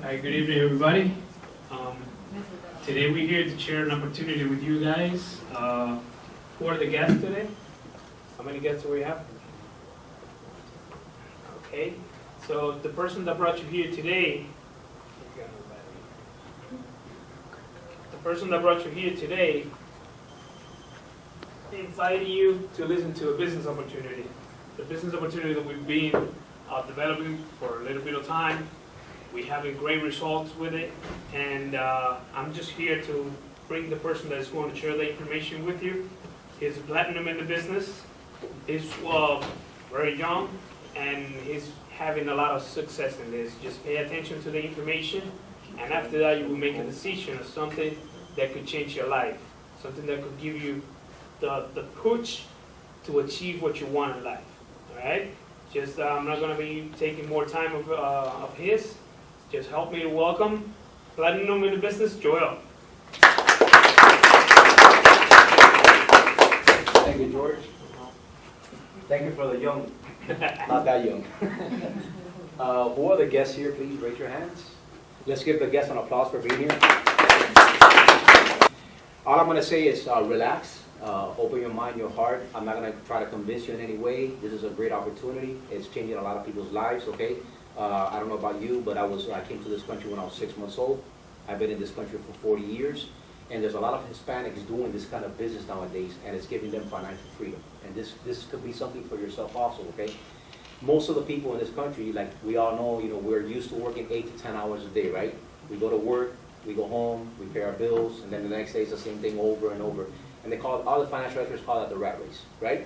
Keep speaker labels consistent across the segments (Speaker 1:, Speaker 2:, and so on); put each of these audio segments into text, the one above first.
Speaker 1: Hi, good evening, everybody. Today we're here to share an opportunity with you guys. Who are the guests today? How many guests do we have? Okay, so the person that brought you here today, invited you to listen to a business opportunity. The business opportunity that we've been developing for a little bit of time. We're having great results with it, and I'm just here to bring the person that is going to share the information with you. He's platinum in the business. He's very young, and he's having a lot of success in this. Just pay attention to the information, and after that you will make a decision of something that could change your life, something that could give you the push to achieve what you want in life. All right? Just I'm not going to be taking more time of his. Just help me to welcome platinum in the business, Joel.
Speaker 2: Thank you, George. Thank you for the young, not that young. Who are the guests here? Please raise your hands. Let's give the guests an applause for being here. All I'm going to say is relax, open your mind, your heart. I'm not going to try to convince you in any way. This is a great opportunity. It's changing a lot of people's lives, okay? I don't know about you, but I came to this country when I was 6 months old. I've been in this country for 40 years, and there's a lot of Hispanics doing this kind of business nowadays, and it's giving them financial freedom. And this could be something for yourself also, okay? Most of the people in this country, like we all know, we're used to working 8 to 10 hours a day, right? We go to work, we go home, we pay our bills, and then the next day it's the same thing over and over. And all the financial experts call that the rat race, right?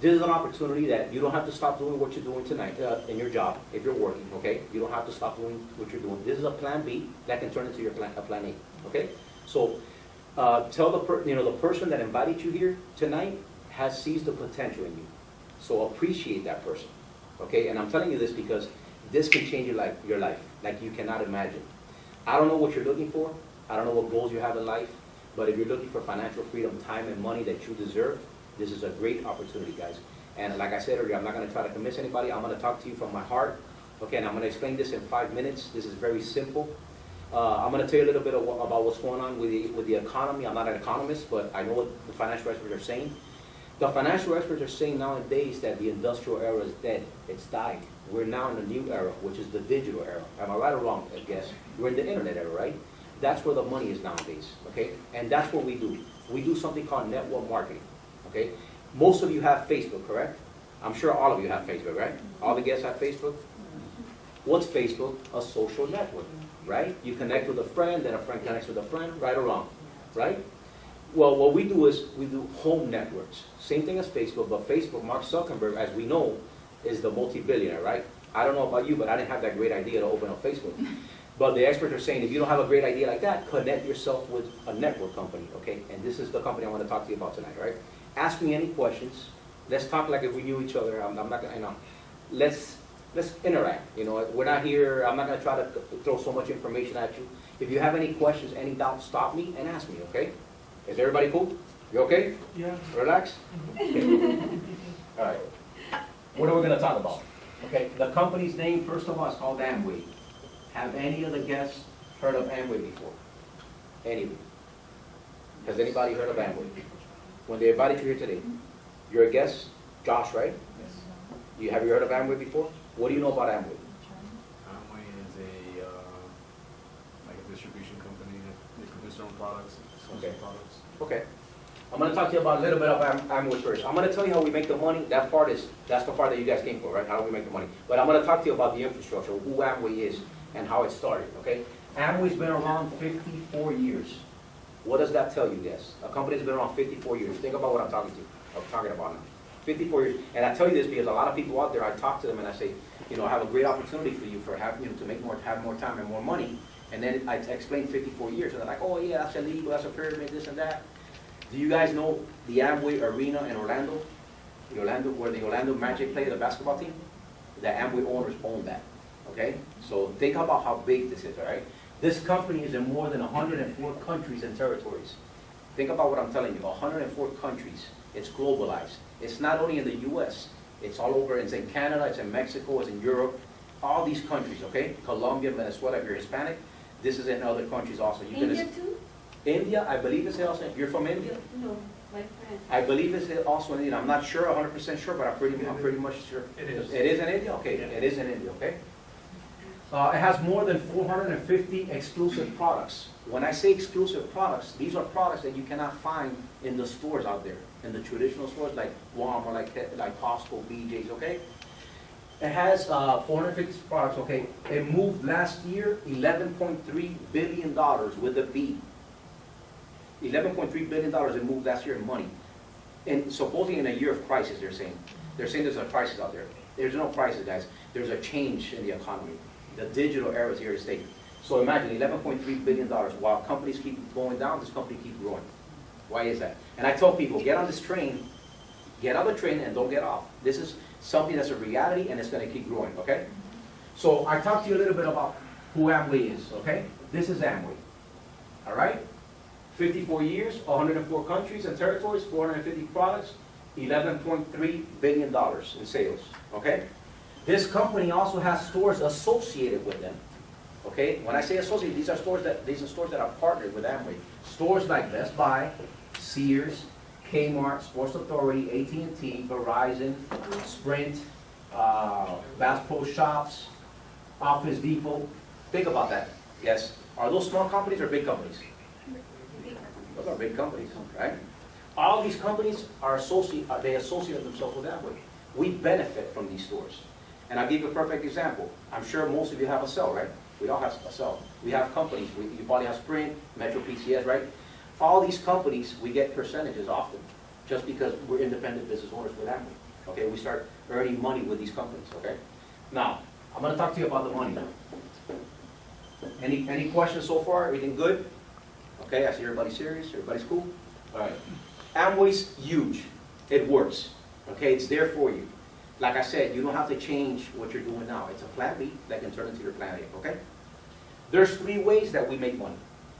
Speaker 2: This is an opportunity that you don't have to stop doing what you're doing tonight in your job if you're working, okay? You don't have to stop doing what you're doing. This is a plan B that can turn into your plan A, okay? So tell the person that invited you here tonight has seized the potential in you. So appreciate that person, okay? And I'm telling you this because this can change your life like you cannot imagine. I don't know what you're looking for. I don't know what goals you have in life, but if you're looking for financial freedom, time and money that you deserve, this is a great opportunity, guys. And like I said earlier, I'm not going to try to convince anybody. I'm going to talk to you from my heart. Okay, and I'm going to explain this in 5 minutes. This is very simple. I'm going to tell you a little bit about what's going on with the economy. I'm not an economist, but I know what the financial experts are saying. The financial experts are saying nowadays that the industrial era is dead. It's died. We're now in a new era, which is the digital era. Am I right or wrong, I guess? We're in the internet era, right? That's where the money is nowadays, okay? And that's what we do. We do something called network marketing. Okay, most of you have Facebook, correct? I'm sure all of you have Facebook, right? All the guests have Facebook. What's Facebook? A social network, right? You connect with a friend, then a friend connects with a friend, right or wrong, right? Well, what we do is we do home networks. Same thing as Facebook, but Facebook, Mark Zuckerberg, as we know, is the multi-billionaire, right? I don't know about you, but I didn't have that great idea to open up Facebook. But the experts are saying if you don't have a great idea like that, connect yourself with a network company, okay? And this is the company I want to talk to you about tonight, right? Ask me any questions. Let's talk like if we knew each other. I'm not gonna, let's interact. We're not here. I'm not gonna try to throw so much information at you. If you have any questions, any doubts, stop me and ask me. Okay? Is everybody cool? You okay?
Speaker 1: Yeah.
Speaker 2: Relax. Okay. All right. What are we gonna talk about? Okay. The company's name, first of all, is called Amway. Have any of the guests heard of Amway before? Anybody? Has anybody heard of Amway? When they invited you here today, you're a guest, Josh, right? Yes. Have you heard of Amway before? What do you know about Amway?
Speaker 3: Amway is like a distribution company. They produce their own products,
Speaker 2: Okay.
Speaker 3: products.
Speaker 2: Okay. I'm going to talk to you about a little bit of Amway first. I'm going to tell you how we make the money. That's the part that you guys came for, right? How do we make the money? But I'm going to talk to you about the infrastructure, who Amway is, and how it started, okay? Amway's been around 54 years. What does that tell you, guys? A company's been around 54 years. Think about what I'm talking about now. 54 years. And I tell you this because a lot of people out there, I talk to them and I say, I have a great opportunity for you to have more time and more money. And then I explain 54 years. And they're like, oh yeah, that's illegal, that's a pyramid, this and that. Do you guys know the Amway Arena in Orlando? Where the Orlando Magic play, the basketball team? The Amway owners own that. Okay? So think about how big this is, all right? This company is in more than 104 countries and territories. Think about what I'm telling you, 104 countries. It's globalized. It's not only in the US, it's all over. It's in Canada, it's in Mexico, it's in Europe. all these countries, okay? Colombia, Venezuela, if you're Hispanic, this is in other countries also. You
Speaker 4: India too?
Speaker 2: India, I believe it's also, you're from India?
Speaker 4: No, my friend.
Speaker 2: I believe it's also in India. I'm not sure, 100% sure, but I'm pretty much sure.
Speaker 1: It is.
Speaker 2: It is in India? Okay,
Speaker 1: Yeah.
Speaker 2: it is in India, okay? It has more than 450 exclusive products. When I say exclusive products, these are products that you cannot find in the stores out there, in the traditional stores like Walmart, like Costco, BJ's, okay? It has 450 products, okay? It moved last year $11.3 billion with a B. $11.3 billion it moved last year in money. And supposedly in a year of crisis, they're saying. They're saying there's a crisis out there. There's no crisis, guys. There's a change in the economy. The digital era is here to stay. So imagine $11.3 billion. While companies keep going down, this company keeps growing. Why is that? And I tell people, get on this train, get on the train and don't get off. This is something that's a reality and it's going to keep growing, okay? So I talked to you a little bit about who Amway is, okay? This is Amway, all right? 54 years, 104 countries and territories, 450 products, $11.3 billion in sales, okay? This company also has stores associated with them, okay? When I say associated, these are stores that are partnered with Amway. Stores like Best Buy, Sears, Kmart, Sports Authority, AT&T, Verizon, Sprint, Bass Pro Shops, Office Depot. Think about that. Yes. Are those small companies or big companies? Those are big companies, right? All these companies are they associate themselves with Amway. We benefit from these stores. And I'll give you a perfect example. I'm sure most of you have a cell, right? We all have a cell. We have companies. You probably have Sprint, Metro PCS, right? All these companies, we get percentages often, just because we're independent business owners with Amway. Okay, we start earning money with these companies, okay? Now, I'm gonna talk to you about the money. Any questions so far? Everything good? Okay, I see everybody's serious, everybody's cool? All right. Amway's huge. It works. Okay, it's there for you. Like I said, you don't have to change what you're doing now. It's a plan B that can turn into your plan A, okay? There's 3 ways that we make money.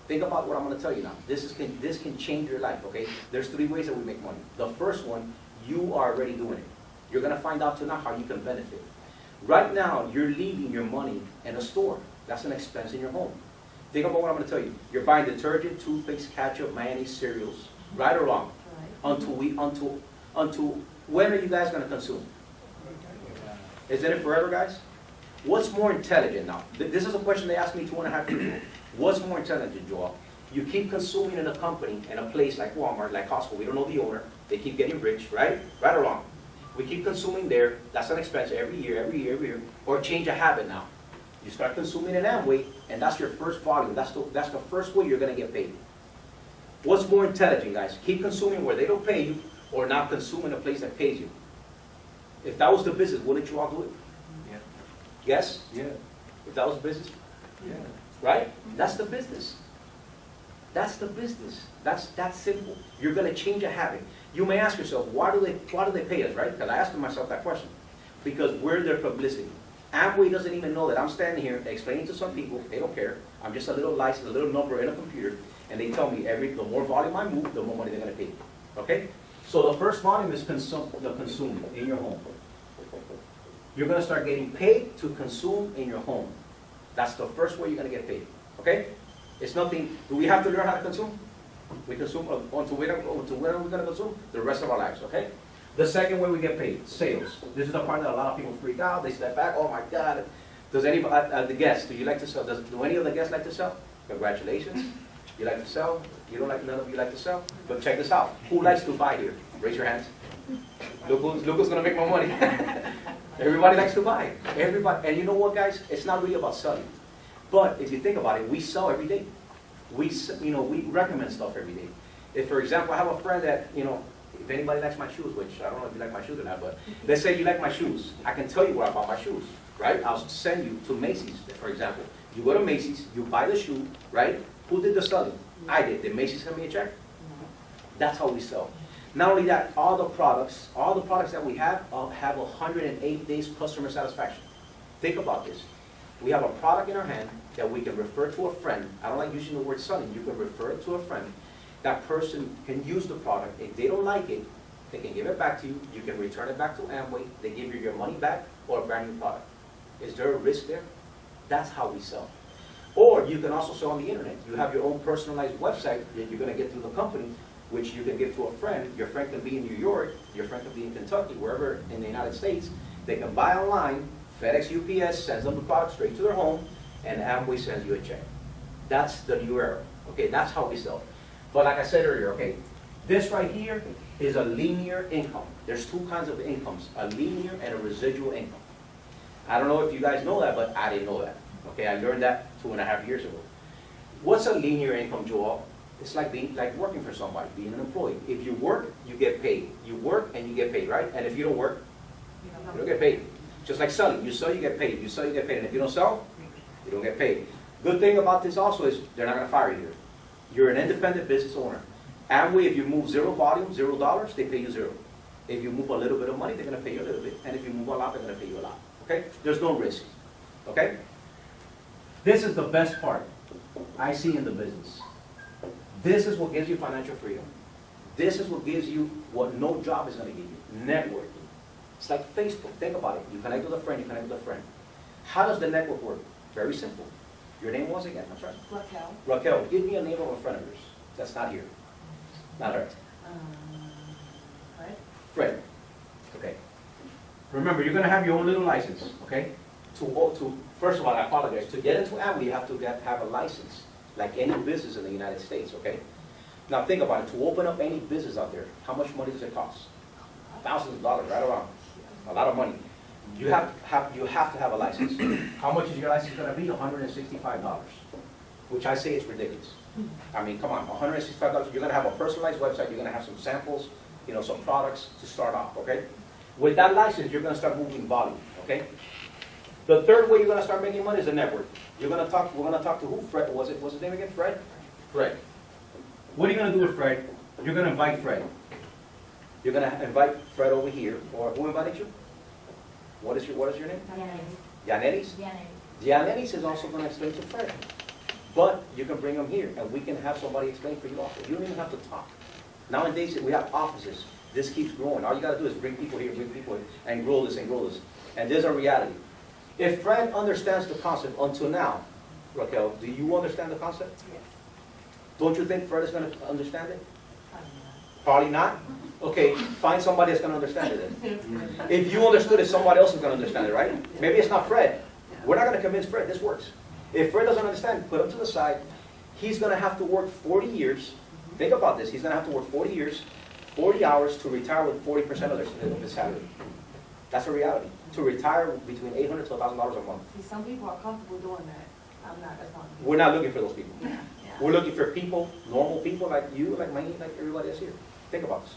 Speaker 2: Think about what I'm going to tell you now. This can change your life, okay? There's 3 ways that we make money. The first one, you are already doing it. You're going to find out tonight how you can benefit. Right now, you're leaving your money in a store. That's an expense in your home. Think about what I'm going to tell you. You're buying detergent, toothpaste, ketchup, mayonnaise, cereals, right or wrong?
Speaker 4: Right.
Speaker 2: Until when are you guys going to consume? Is it forever, guys? What's more intelligent now? This is a question they asked me 2.5 years ago. What's more intelligent, Joel? You keep consuming in a company, in a place like Walmart, like Costco. We don't know the owner. They keep getting rich, right? Right or wrong? We keep consuming there. That's an expense every year. Or change a habit now. You start consuming in Amway, and that's your first volume. That's the first way you're going to get paid. What's more intelligent, guys? Keep consuming where they don't pay you, or not consume in a place that pays you. If that was the business, wouldn't you all do it?
Speaker 3: Yeah.
Speaker 2: Yes?
Speaker 3: Yeah.
Speaker 2: If that was the business?
Speaker 3: Yeah.
Speaker 2: Right? That's the business. That's the business. That's simple. You're going to change a habit. You may ask yourself, why do they pay us, right? Because I asked myself that question. Because we're their publicity. Amway doesn't even know that I'm standing here explaining to some people, they don't care. I'm just a little license, a little number in a computer, and they tell me the more volume I move, the more money they're going to pay. Okay? So the first volume is the consume in your home. You're going to start getting paid to consume in your home. That's the first way you're going to get paid. Okay? It's nothing. Do we have to learn how to consume? We consume until when are we going to consume? The rest of our lives. Okay? The second way we get paid, sales. This is the part that a lot of people freak out. They step back. Oh my God. Does anybody, the guests, do you like to sell? Do any of the guests like to sell? Congratulations. You like to sell? You don't like, none of you like to sell? But check this out. Who likes to buy here? Raise your hands. Look who's going to make more money. Everybody likes to buy. Everybody. And you know what, guys? It's not really about selling. But if you think about it, we sell every day. We recommend stuff every day. If, for example, I have a friend that, if anybody likes my shoes, which I don't know if you like my shoes or not, but let's say you like my shoes. I can tell you where I bought my shoes, right? I'll send you to Macy's, for example. You go to Macy's, you buy the shoe, right? Who did the selling? I did. Did Macy's send me a check? That's how we sell. Not only that, all the products that we have 108 days customer satisfaction. Think about this. We have a product in our hand that we can refer to a friend. I don't like using the word selling. You can refer it to a friend. That person can use the product. If they don't like it, they can give it back to you. You can return it back to Amway. They give you your money back or a brand new product. Is there a risk there? That's how we sell. Or you can also sell on the internet. You have your own personalized website that you're going to get through the company, which you can give to a friend. Your friend can be in New York, your friend can be in Kentucky, wherever in the United States. They can buy online, FedEx, UPS sends them the product straight to their home, and Amway sends you a check. That's the new era. Okay, that's how we sell. But like I said earlier, okay, this right here is a linear income. There's two kinds of incomes, a linear and a residual income. I don't know if you guys know that, but I didn't know that. Okay, I learned that 2.5 years ago. What's a linear income, Joel? It's like working for somebody, being an employee. If you work, you get paid. You work and you get paid, right? And if you don't work, you don't get paid. Just like selling. You sell, you get paid. You sell, you get paid. And if you don't sell, you don't get paid. Good thing about this also is they're not going to fire you here. You're an independent business owner. Amway, if you move zero volume, $0, they pay you zero. If you move a little bit of money, they're going to pay you a little bit. And if you move a lot, they're going to pay you a lot. Okay? There's no risk. Okay? This is the best part I see in the business. This is what gives you financial freedom. This is what gives you what no job is going to give you. Networking. It's like Facebook. Think about it. You connect with a friend, you connect with a friend. How does the network work? Very simple. Your name was again, I'm sorry?
Speaker 4: Raquel.
Speaker 2: Raquel, give me a name of a friend of yours. That's not here. Not her.
Speaker 4: Fred.
Speaker 2: Fred. Okay. Remember, you're going to have your own little license, okay? First of all, I apologize. To get into Amway, you have to have a license, like any business in the United States, okay? Now think about it. To open up any business out there, how much money does it cost? Thousands of dollars, right around. A lot of money. You have to have a license. How much is your license going to be? $165, which I say is ridiculous. I mean, come on, $165. You're going to have a personalized website. You're going to have some samples, you know, some products to start off, okay? With that license, you're going to start moving volume, okay? The third way you're going to start making money is a network. We're going to talk to who? Fred, what's his name again? Fred? Fred. What are you going to do with Fred? You're going to invite Fred. You're going to invite Fred over here, or who invited you? What is your name? Yanelis. Yanelis is also going to explain to Fred. But you can bring him here, and we can have somebody explain for you also. You don't even have to talk. Nowadays, we have offices. This keeps growing. All you got to do is bring people here, and grow this and grow this. And there's a reality. If Fred understands the concept until now, Raquel, do you understand the concept?
Speaker 4: Yes.
Speaker 2: Don't you think Fred is going to understand it? Probably not? Okay, find somebody that's going to understand it then. If you understood it, somebody else is going to understand it, right? Maybe it's not Fred. We're not going to convince Fred. This works. If Fred doesn't understand, put him to the side. He's going to have to work 40 years. Think about this. He's going to have to work 40 years, 40 hours to retire with 40% of his salary. That's a reality. To retire between $800 to $1,000 a month.
Speaker 4: See, some people are comfortable doing that. I'm not. That's not me.
Speaker 2: We're not looking for those people.
Speaker 4: Yeah.
Speaker 2: We're looking for people, normal people like you, like me, like everybody else here. Think about this.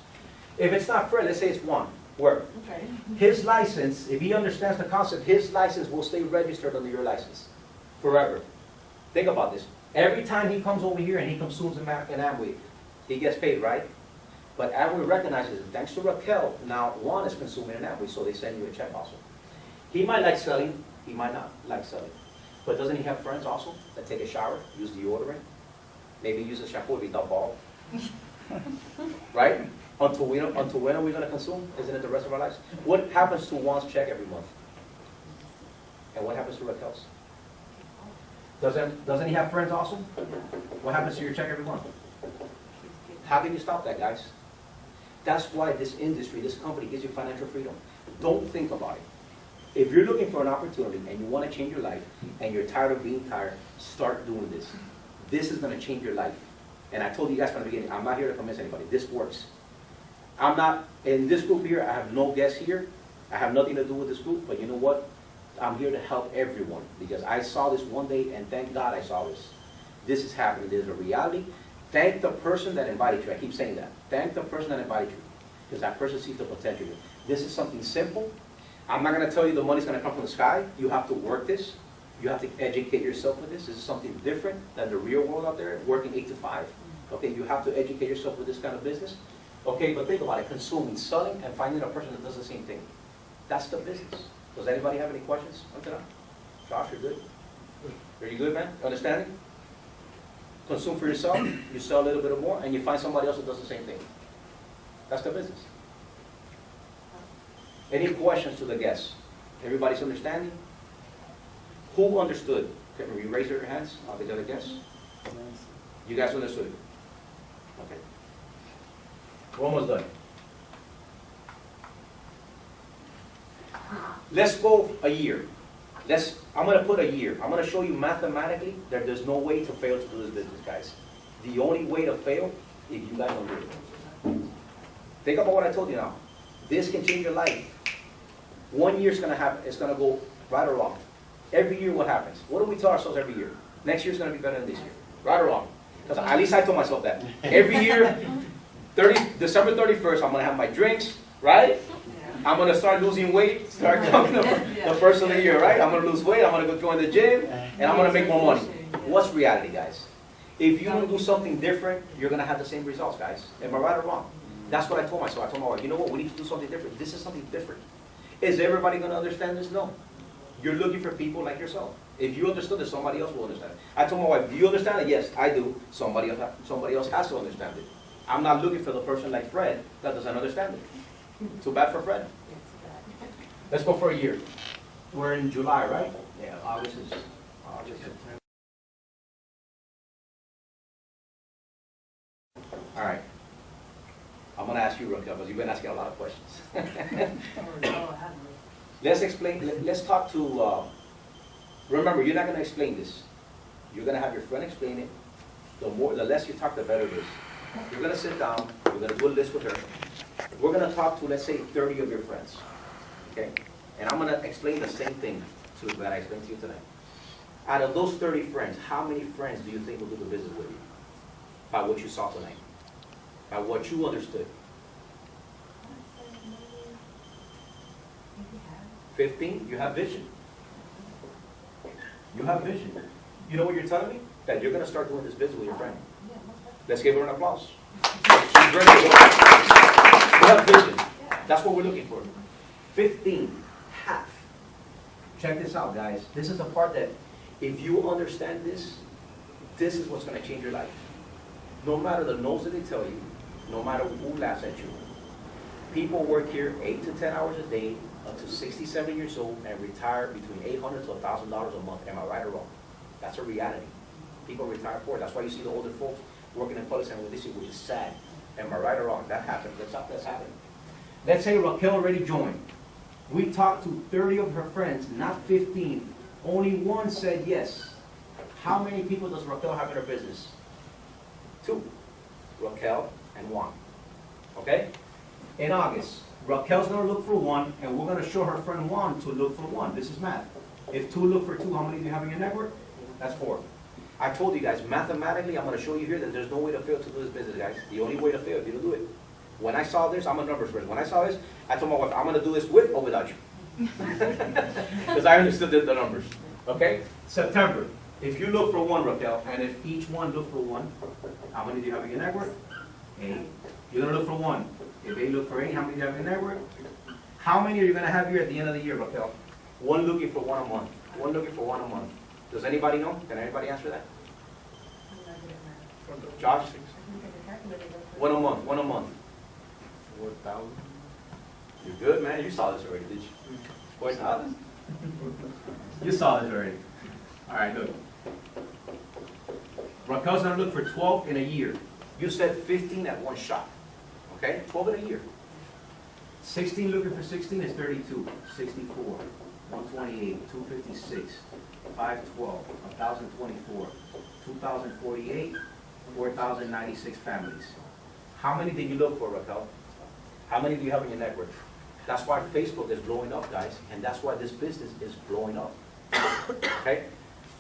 Speaker 2: If it's not Fred, let's say it's Juan. Where?
Speaker 4: Okay.
Speaker 2: His license, if he understands the concept, his license will stay registered under your license forever. Think about this. Every time he comes over here and he consumes an Amway, he gets paid, right? But Amway recognizes it. Thanks to Raquel, now Juan is consuming an Amway, so they send you a check also. He might like selling, he might not like selling. But doesn't he have friends also that take a shower, use deodorant, maybe use a shampoo if he's not bald? Right? Until when are we going to consume? Isn't it the rest of our lives? What happens to Juan's check every month? And what happens to Raquel's? Doesn't he have friends also? What happens to your check every month? How can you stop that, guys? That's why this industry, this company gives you financial freedom. Don't think about it. If you're looking for an opportunity and you want to change your life and you're tired of being tired, start doing this. This is going to change your life. And I told you guys from the beginning, I'm not here to convince anybody. This works. I'm not, in this group here, I have no guests here. I have nothing to do with this group, but you know what? I'm here to help everyone because I saw this one day and thank God I saw this. This is happening. There's a reality. Thank the person that invited you. I keep saying that. Thank the person that invited you because that person sees the potential. This is something simple. I'm not going to tell you the money's going to come from the sky. You have to work this. You have to educate yourself with this. This is something different than the real world out there, working 8 to 5. Okay, you have to educate yourself with this kind of business. Okay, but think about it, consuming, selling, and finding a person that does the same thing. That's the business. Does anybody have any questions? Josh, you're good? Are you good, man? Understanding? Consume for yourself, you sell a little bit more, and you find somebody else that does the same thing. That's the business. Any questions to the guests? Everybody's understanding? Who understood? Can we raise your hands? I'll take the other guess. You guys understood? Okay. We're almost done. Let's go a year. I'm going to put a year. I'm going to show you mathematically that there's no way to fail to do this business, guys. The only way to fail if you guys don't do it. Think about what I told you now. This can change your life. 1 year is going to happen. It's going to go right or wrong. Every year what happens? What do we tell ourselves every year? Next year is going to be better than this year. Right or wrong? Because at least I told myself that. Every year, December 31st, I'm going to have my drinks, right? I'm going to start losing weight, start coming the first of the year, right? I'm going to lose weight, I'm going to go join the gym, and I'm going to make more money. What's reality, guys? If you don't do something different, you're going to have the same results, guys. Am I right or wrong? That's what I told myself. I told my wife, you know what, we need to do something different. This is something different. Is everybody going to understand this? No. You're looking for people like yourself. If you understood it, somebody else will understand it. I told my wife, do you understand it? Yes, I do. Somebody else has to understand it. I'm not looking for the person like Fred that doesn't understand it. Too bad for Fred. Let's go for a year. We're in July, right? Yeah, August is... All right. I'm going to ask you, Raquel, because you've been asking a lot of questions. Let's explain, let's talk to, remember, you're not going to explain this. You're going to have your friend explain it. The less you talk, the better it is. You're going to sit down, you're going to do a list with her. We're going to talk to, let's say, 30 of your friends. Okay? And I'm going to explain the same thing that I explained to you tonight. Out of those 30 friends, how many friends do you think will do the business with you? By what you saw tonight. By what you understood. 15, you have vision. You have vision. You know what you're telling me? That you're going to start doing this business with your friend. Let's give her an applause. She's ready to go. You have vision. That's what we're looking for. 15, half. Check this out, guys. This is the part that, if you understand this, this is what's going to change your life. No matter the no's that they tell you, no matter who laughs at you. People work here 8 to 10 hours a day up to 67 years old and retire between $800 to $1,000 a month. Am I right or wrong? That's a reality. People retire poor. That's why you see the older folks working in public sector, which is sad. Am I right or wrong? That happens. That's happening. Let's say Raquel already joined. We talked to 30 of her friends, not 15. Only one said yes. How many people does Raquel have in her business? 2. Raquel and Juan. Okay? In August, Raquel's going to look for 1, and we're going to show her friend Juan to look for 1. This is math. If 2 look for 2, how many do you have in your network? That's 4. I told you guys, mathematically, I'm going to show you here that there's no way to fail to do this business, guys. The only way to fail is you to do it. When I saw this, I'm a numbers person. When I saw this, I told my wife, I'm going to do this with or without you. Because I understood the numbers. Okay? September. If you look for 1, Raquel, and if each one look for 1, how many do you have in your network? 8. You're going to look for 1. If they look for 8, how many do you have in your network? How many are you going to have here at the end of the year, Raquel? 1 looking for 1 a month. 1 looking for 1 a month. Does anybody know? Can anybody answer that? Josh? 1 a month. 1 a month.
Speaker 3: 4,000.
Speaker 2: You're good, man. You saw this already, did you? 4,000? You saw this already. All right, good. Raquel's going to look for 12 in a year. You said 15 at one shot. Okay? 12 in a year. 16 looking for 16 is 32. 64. 128. 256. 512. 1,024. 2,048. 4,096 families. How many did you look for, Raquel? How many do you have in your network? That's why Facebook is blowing up, guys, and that's why this business is blowing up. Okay?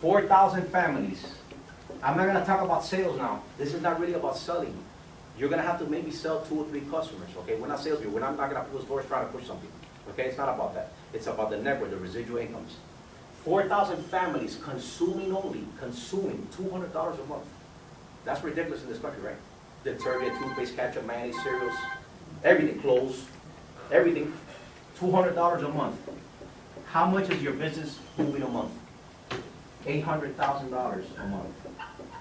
Speaker 2: 4,000 families. I'm not going to talk about sales now. This is not really about selling. You're going to have to maybe sell 2 or 3 customers, okay? We're not salespeople. We're not knocking on people's doors trying to push something, okay? It's not about that. It's about the network, the residual incomes. 4,000 families consuming $200 a month. That's ridiculous in this country, right? Detergent, toothpaste, ketchup, mayonnaise, cereals, everything, clothes, everything, $200 a month. How much is your business moving a month? $800,000 a month.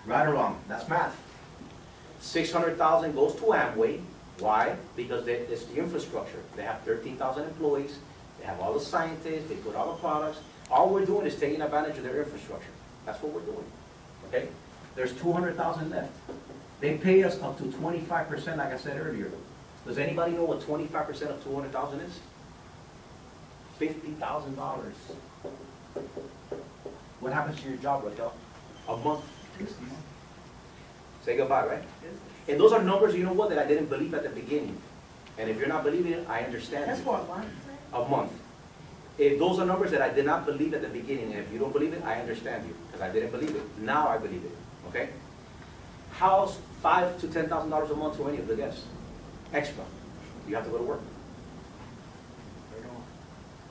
Speaker 2: Right or wrong? That's math. 600,000 goes to Amway. Why? Because it's the infrastructure. They have 13,000 employees. They have all the scientists. They put all the products. All we're doing is taking advantage of their infrastructure. That's what we're doing, okay? There's 200,000 left. They pay us up to 25%, like I said earlier. Does anybody know what 25% of 200,000 is? $50,000. What happens to your job, Raquel? A month. Say goodbye, right? And those are numbers, you know what, that I didn't believe at the beginning. And if you're not believing it, I understand.
Speaker 4: That's
Speaker 2: you.
Speaker 4: for a month?
Speaker 2: A month. If those are numbers that I did not believe at the beginning, and if you don't believe it, I understand you, because I didn't believe it. Now I believe it, okay? How's $5,000 to $10,000 a month to any of the guests? Extra. You have to go to work.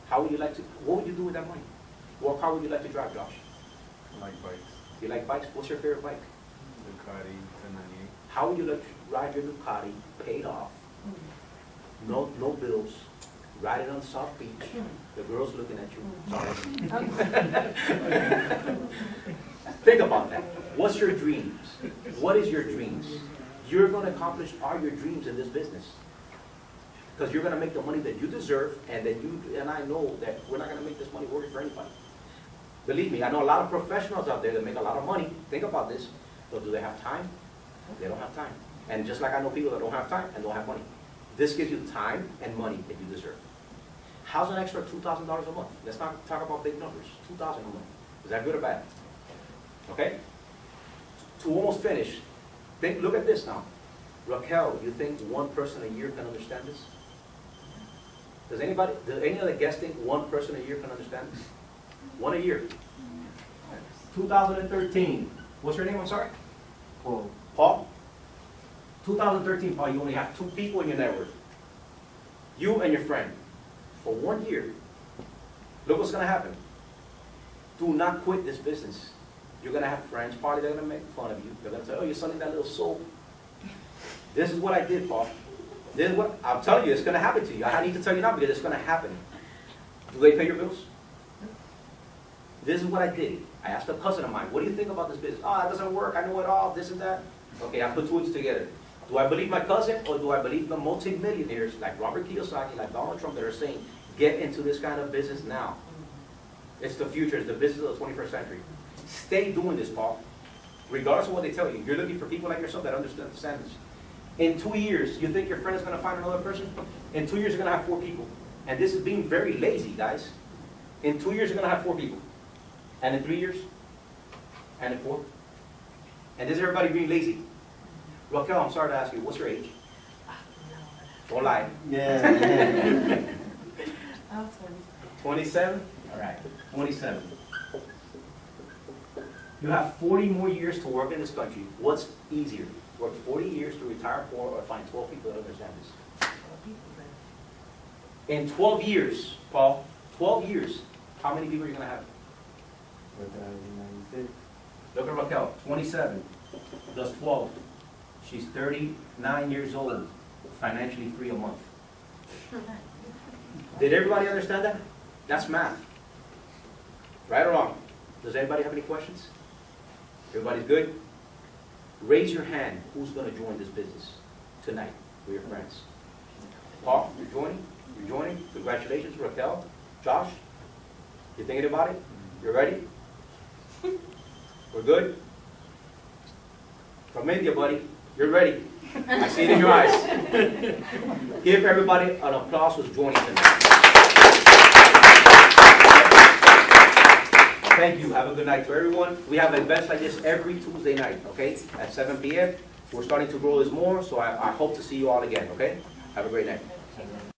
Speaker 2: How would you like to, what would you do with that money? What car would you like to drive, Josh?
Speaker 3: I like bikes.
Speaker 2: You like bikes? What's your favorite bike?
Speaker 3: Ducati 1098.
Speaker 2: How would you like to ride your Ducati, paid off, no bills, ride it on South Beach, the girl's looking at you, sorry. Think about that. What's your dreams? What is your dreams? You're going to accomplish all your dreams in this business. Because you're going to make the money that you deserve, and that you and I know that we're not going to make this money working for anybody. Believe me, I know a lot of professionals out there that make a lot of money. Think about this. But do they have time? They don't have time. And just like I know people that don't have time and don't have money. This gives you time and money that you deserve. How's an extra $2,000 a month? Let's not talk about big numbers. $2,000 a month. Is that good or bad? Okay? To almost finish, look at this now. Raquel, you think one person a year can understand this? Does any other guest think one person a year can understand this? One a year. 2013. What's your name? I'm sorry?
Speaker 3: Well,
Speaker 2: Paul? 2013, Paul, you only have 2 people in your network. You and your friend. For 1 year. Look what's going to happen. Do not quit this business. You're going to have friends, probably they're going to make fun of you. They're going to say, oh, you're selling that little soap. This is what I did, Paul. This is what, I'm telling you, it's going to happen to you. I need to tell you now because it's going to happen. Do they pay your bills? This is what I did. I asked a cousin of mine, what do you think about this business? Oh, that doesn't work. I know it all, this and that. Okay, I put 2 and 2 together. Do I believe my cousin, or do I believe the multimillionaires like Robert Kiyosaki, like Donald Trump, that are saying, get into this kind of business now? It's the future. It's the business of the 21st century. Stay doing this, Paul. Regardless of what they tell you. You're looking for people like yourself that understand this. In 2 years, you think your friend is going to find another person? In 2 years, you're going to have 4 people. And this is being very lazy, guys. In 2 years, you're going to have 4 people. And in 3 years? And in 4? And this is everybody being lazy. Raquel, I'm sorry to ask you, what's your age? Don't lie.
Speaker 3: yeah.
Speaker 4: I was
Speaker 2: 27? All right, 27. You have 40 more years to work in this country. What's easier? Work 40 years to retire poor, or find 12 people that understand this? In 12 years, Paul, 12 years, how many people are you going to have? Look at Raquel, 27, does 12. She's 39 years old, financially free a month. Did everybody understand that? That's math. Right or wrong? Does anybody have any questions? Everybody's good? Raise your hand. Who's going to join this business tonight with your friends? Paul, you're joining? You're joining? Congratulations, Raquel. Josh, you thinking about it? You ready? We're good? From India, buddy. You're ready. I see it in your eyes. Give everybody an applause who's joining tonight. Thank you. Have a good night to everyone. We have events like this every Tuesday night, okay? At 7 p.m. We're starting to grow this more, so I hope to see you all again, okay? Have a great night.